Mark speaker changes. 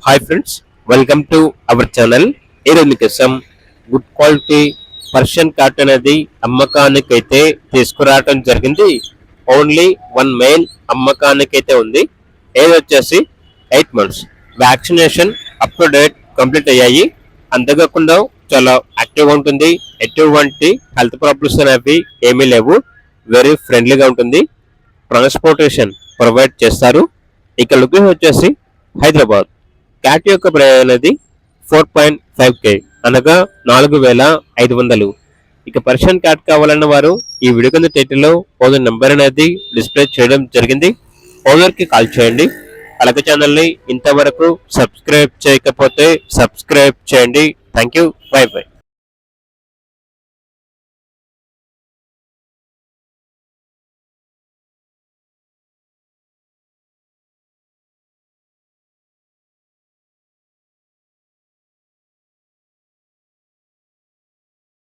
Speaker 1: Hi friends, welcome to our channel. ఈరోజు మీకోసం good quality Persian cat అనేది అమ్మకానికైతే తీసుకురావడం జరిగింది. ఓన్లీ వన్ మెయిల్ అమ్మకానికైతే ఉంది. ఏది వచ్చేసి 8 months vaccination up to date complete అయ్యాయి. అంతేకాకుండా చాలా యాక్టివ్గా ఉంటుంది. ఎటువంటి హెల్త్ ప్రాబ్లమ్స్ అనేవి ఏమీ లేవు. వెరీ ఫ్రెండ్లీగా ఉంటుంది. ట్రాన్స్పోర్టేషన్ ప్రొవైడ్ చేస్తారు. ఇక లొకేషన్ వచ్చేసి హైదరాబాద్. క్యాట్ యొక్క ప్రైస్ అనేది 4.5K అనగా 4,500. ఇక పర్షియన్ క్యాట్ కావాలన్న వారు ఈ వీడియో కింద టైటిల్లో ఓనర్ నెంబర్ అనేది డిస్ప్లే చేయడం జరిగింది. ఓనర్కి కాల్ చేయండి. అలాగే ఛానల్ని ఇంతవరకు సబ్స్క్రైబ్ చేయకపోతే సబ్స్క్రైబ్ చేయండి. Thank you. By by.